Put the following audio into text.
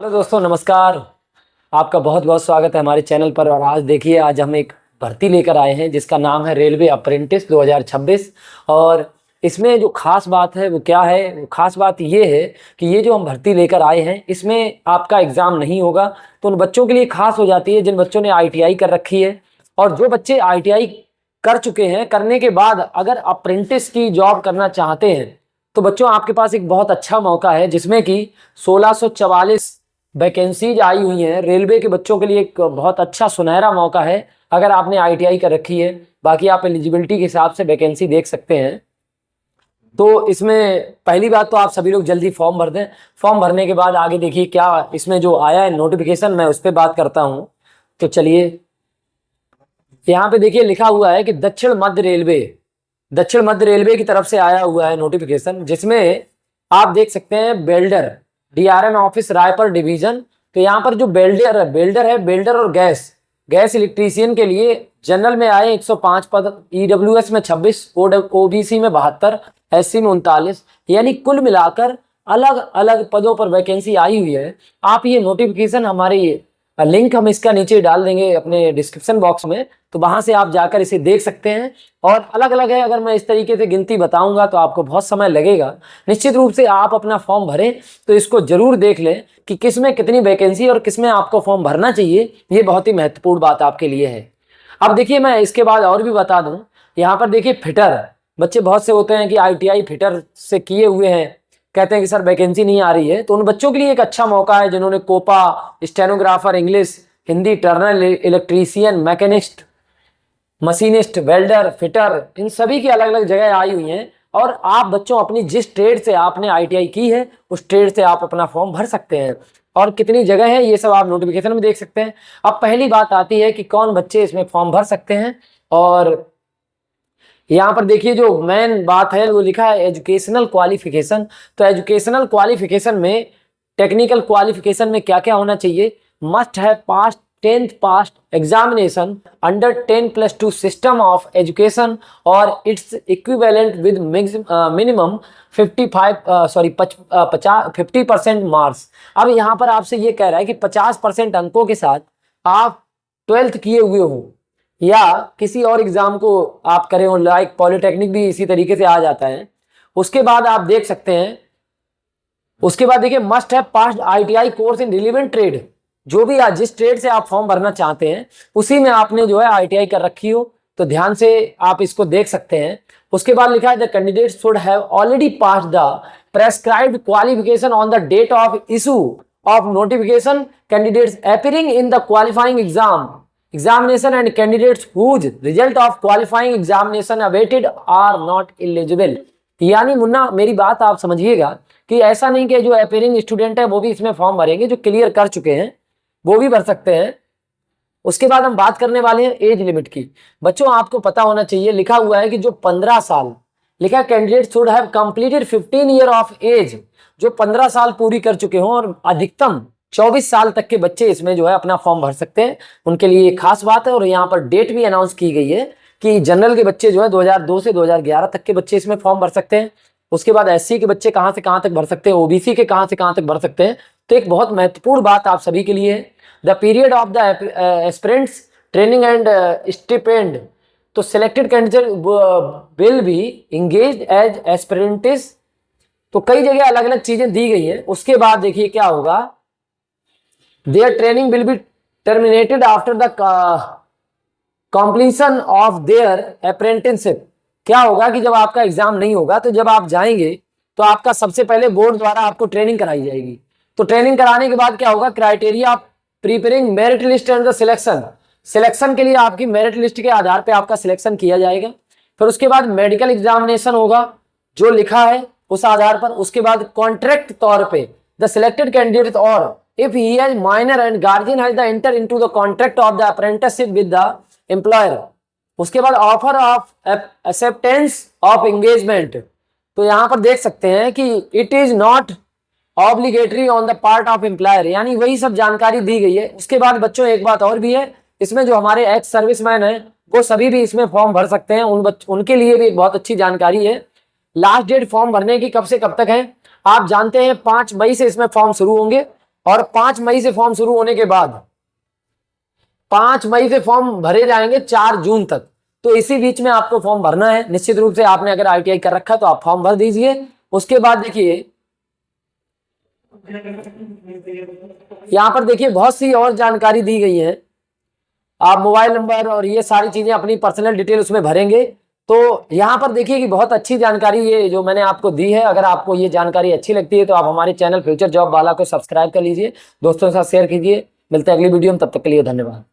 Hello दोस्तों, नमस्कार। आपका बहुत बहुत स्वागत है हमारे चैनल पर। और आज देखिए, आज हम एक भर्ती लेकर आए हैं जिसका नाम है रेलवे अप्रेंटिस 2026। और इसमें जो खास बात है वो क्या है? वो खास बात ये है कि ये जो हम भर्ती लेकर आए हैं इसमें आपका एग्ज़ाम नहीं होगा। तो उन बच्चों के लिए खास हो जाती है जिन बच्चों ने आईटीआई कर रखी है, और जो बच्चे आईटीआई कर चुके हैं, करने के बाद अगर अप्रेंटिस की जॉब करना चाहते हैं तो बच्चों आपके पास एक बहुत अच्छा मौका है, जिसमें कि 1644 वैकेंसीज आई हुई हैं। रेलवे के बच्चों के लिए एक बहुत अच्छा सुनहरा मौका है अगर आपने आईटीआई कर रखी है। बाकी आप एलिजिबिलिटी के हिसाब से वैकेंसी देख सकते हैं। तो इसमें पहली बात तो आप सभी लोग जल्दी फॉर्म भर दें। फॉर्म भरने के बाद आगे देखिए क्या इसमें जो आया है नोटिफिकेशन, मैं उस पर बात करता हूँ। तो चलिए, यहाँ पे देखिए लिखा हुआ है कि दक्षिण मध्य रेलवे की तरफ से आया हुआ है नोटिफिकेशन, जिसमें आप देख सकते हैं welder, DRM office Raipur division. तो यहाँ पर जो बेल्डर और गैस इलेक्ट्रीशियन के लिए जनरल में आए 105 पद, ईडब्ल्यूएस में 26, ओबीसी में 72, एससी में 39, यानी कुल मिलाकर अलग अलग पदों पर वैकेंसी आई हुई है। आप ये नोटिफिकेशन हमारे लिंक हम इसका नीचे डाल देंगे अपने डिस्क्रिप्शन बॉक्स में, तो वहां से आप जाकर इसे देख सकते हैं। और अलग अलग है, अगर मैं इस तरीके से गिनती बताऊंगा तो आपको बहुत समय लगेगा। निश्चित रूप से आप अपना फॉर्म भरें तो इसको जरूर देख लें कि किस में कितनी वैकेंसी और किस में आपको फॉर्म भरना चाहिए। ये बहुत ही महत्वपूर्ण बात आपके लिए है। अब देखिए, मैं इसके बाद और भी बता दूं। यहाँ पर देखिए फिटर, बच्चे बहुत से होते हैं कि आईटीआई फिटर से किए हुए हैं, कहते हैं कि सर वैकेंसी नहीं आ रही है। तो उन बच्चों के लिए एक अच्छा मौका है जिन्होंने COPA, stenographer, English, Hindi, turner, electrician, machinist, machinist, welder, fitter, इन सभी की अलग अलग जगह आई हुई हैं। और आप बच्चों अपनी जिस ट्रेड से आपने आईटीआई की है उस ट्रेड से आप अपना फॉर्म भर सकते हैं। और कितनी जगह है ये सब आप नोटिफिकेशन में देख सकते हैं। अब पहली बात आती है कि कौन बच्चे इसमें फॉर्म भर सकते हैं। और यहाँ पर देखिए जो मेन बात है वो लिखा है एजुकेशनल क्वालिफिकेशन। तो एजुकेशनल क्वालिफिकेशन में, टेक्निकल क्वालिफिकेशन में क्या क्या होना चाहिए? Must have pass 10th pass examination under 10+2 system of education और its equivalent with minimum 50% marks. अब यहाँ पर आपसे ये कह रहा है कि 50% अंकों के साथ आप 12th किए हुए हो या किसी और एग्जाम को आप करें हो, लाइक पॉलिटेक्निक भी इसी तरीके से आ जाता है। उसके बाद आप देख सकते हैं, उसके बाद देखिए must have passed ITI course in relevant trade. जो भी जिस ट्रेड से आप फॉर्म भरना चाहते हैं उसी में आपने जो है आईटीआई कर रखी हो, तो ध्यान से आप इसको देख सकते हैं। उसके बाद लिखा है the candidate should have already passed the prescribed qualification on the date of issue of notification. Candidates appearing in the qualifying examination and candidates whose result of qualifying examination awaited are not eligible। यानी मुन्ना, मेरी बात आप समझिएगा कि ऐसा नहीं कि जो अपेयरिंग स्टूडेंट है वो भी इसमें फॉर्म भरेंगे, जो क्लियर कर चुके हैं वो भी भर सकते हैं। उसके बाद हम बात करने वाले हैं एज लिमिट की। बच्चों आपको पता होना चाहिए, लिखा हुआ है कि जो 15 साल लिखा, candidate should have completed 15 year of age. जो 15 साल पूरी कर चुके हों और अधिकतम 24 साल तक के बच्चे इसमें जो है अपना फॉर्म भर सकते हैं, उनके लिए खास बात है। और यहाँ पर डेट भी अनाउंस की गई है कि जनरल के बच्चे जो है 2002 से 2011 तक के बच्चे इसमें फॉर्म भर सकते हैं। उसके बाद एससी के बच्चे कहाँ से कहाँ तक भर सकते हैं, ओबीसी के कहाँ से कहाँ तक भर सकते हैं। तो एक बहुत महत्वपूर्ण बात आप सभी के लिए है, the period of the aspirants training and stipend. तो selected candidate will be engaged as aspirants. तो कई जगह अलग अलग चीजें दी गई है। उसके बाद देखिए क्या होगा, their training will be terminated after the completion of their apprenticeship। क्या होगा कि जब आपका एग्जाम नहीं होगा तो जब आप जाएंगे तो आपका सबसे पहले बोर्ड द्वारा आपको ट्रेनिंग कराई जाएगी। तो ट्रेनिंग कराने के बाद क्या होगा, criteria of preparing merit list and the selection के लिए आपकी मेरिट लिस्ट के आधार पर आपका सिलेक्शन किया जाएगा। फिर उसके बाद मेडिकल एग्जामिनेशन होगा जो लिखा है उस आधार पर। उसके बाद कॉन्ट्रैक्ट तौर पे द सिलेक्टेड कैंडिडेट और if he is minor and guardian has the enter into the contract of the apprenticeship with the employer। उसके बाद offer of acceptance of engagement. तो यहाँ पर देख सकते हैं कि it is not obligatory on the part of employer, यानी वही सब जानकारी दी गई है। उसके बाद बच्चों एक बात और भी है, इसमें जो हमारे एक्स सर्विसमैन हैं वो सभी भी इसमें फॉर्म भर सकते हैं। उनके लिए भी एक बहुत अच्छी जानकारी है। लास्ट डेट फॉर्म भरने की कब से कब तक है? आप जानते हैं 5 मई से इसमें फॉर्म शुरू होंगे और 5 मई से फॉर्म शुरू होने के बाद 5 मई से फॉर्म भरे जाएंगे 4 जून तक। तो इसी बीच में आपको फॉर्म भरना है। निश्चित रूप से आपने अगर ITI कर रखा है तो आप फॉर्म भर दीजिए। उसके बाद देखिए यहां पर देखिए बहुत सी और जानकारी दी गई है। आप मोबाइल नंबर और ये सारी चीजें अपनी पर्सनल डिटेल उसमें भरेंगे। तो यहाँ पर देखिए कि बहुत अच्छी जानकारी ये जो मैंने आपको दी है। अगर आपको ये जानकारी अच्छी लगती है तो आप हमारे चैनल फ्यूचर जॉब वाला को सब्सक्राइब कर लीजिए, दोस्तों के साथ शेयर कीजिए। मिलते हैं अगली वीडियो में, तब तक के लिए धन्यवाद।